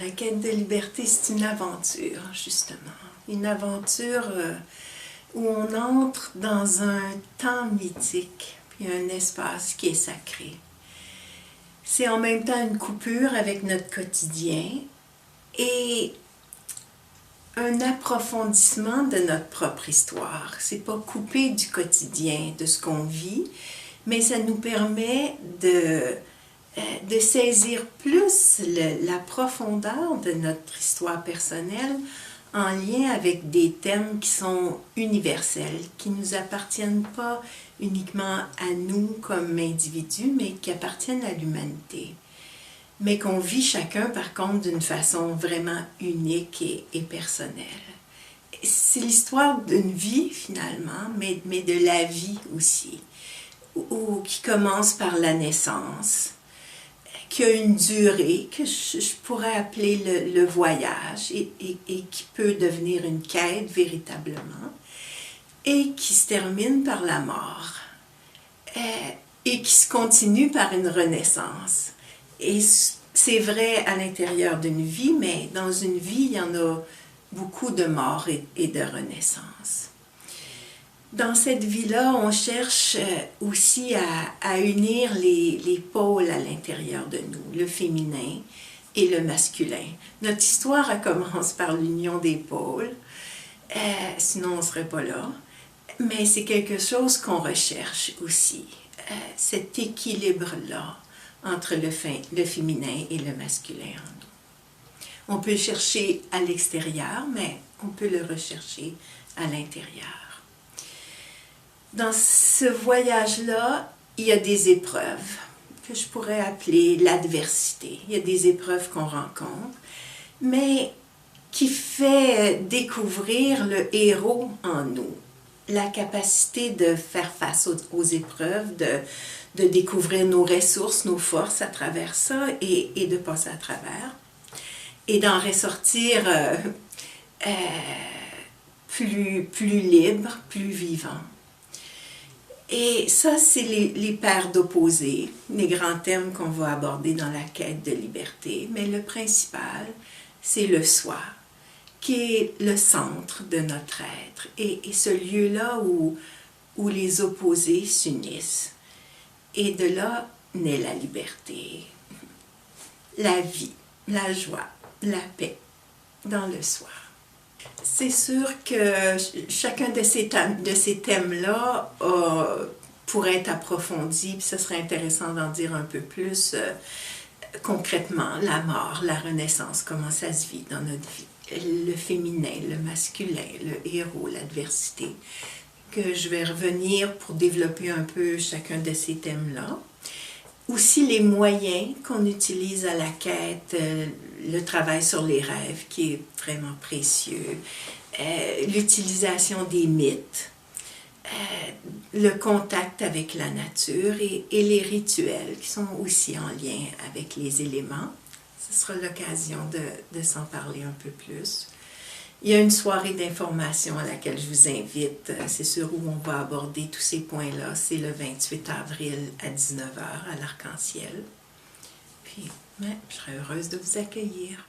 La quête de liberté, c'est une aventure, justement. Une aventure où on entre dans un temps mythique, puis un espace qui est sacré. C'est en même temps une coupure avec notre quotidien et un approfondissement de notre propre histoire. C'est pas coupé du quotidien, de ce qu'on vit, mais ça nous permet de saisir plus la profondeur de notre histoire personnelle en lien avec des thèmes qui sont universels, qui ne nous appartiennent pas uniquement à nous comme individus, mais qui appartiennent à l'humanité. Mais qu'on vit chacun, par contre, d'une façon vraiment unique et personnelle. C'est l'histoire d'une vie, finalement, mais de la vie aussi, qui commence par la naissance, qui a une durée que je pourrais appeler le voyage et qui peut devenir une quête véritablement, et qui se termine par la mort, et qui se continue par une renaissance. Et c'est vrai à l'intérieur d'une vie, mais dans une vie, il y en a beaucoup de morts et de renaissance. Dans cette vie-là, on cherche aussi à unir les pôles à l'intérieur de nous, le féminin et le masculin. Notre histoire, elle commence par l'union des pôles, sinon on ne serait pas là, mais c'est quelque chose qu'on recherche aussi, cet équilibre-là entre le féminin et le masculin en nous. On peut le chercher à l'extérieur, mais on peut le rechercher à l'intérieur. Dans ce voyage-là, il y a des épreuves que je pourrais appeler l'adversité. Il y a des épreuves qu'on rencontre, mais qui fait découvrir le héros en nous. La capacité de faire face aux épreuves, de découvrir nos ressources, nos forces à travers ça et de passer à travers. Et d'en ressortir plus libre, plus vivant. Et ça, c'est les paires d'opposés, les grands thèmes qu'on va aborder dans la quête de liberté. Mais le principal, c'est le soi, qui est le centre de notre être. Et ce lieu-là où les opposés s'unissent. Et de là naît la liberté, la vie, la joie, la paix dans le soi. C'est sûr que chacun de ces thèmes-là pourrait être approfondi, puis ce serait intéressant d'en dire un peu plus concrètement. La mort, la renaissance, comment ça se vit dans notre vie. Le féminin, le masculin, le héros, l'adversité. Que je vais revenir pour développer un peu chacun de ces thèmes-là. Aussi les moyens qu'on utilise à la quête, le travail sur les rêves qui est vraiment précieux, l'utilisation des mythes, le contact avec la nature et les rituels qui sont aussi en lien avec les éléments. Ce sera l'occasion de s'en parler un peu plus. Il y a une soirée d'information à laquelle je vous invite. C'est sûr où on va aborder tous ces points-là. C'est le 28 avril à 19h à l'Arc-en-Ciel. Puis, je serais heureuse de vous accueillir.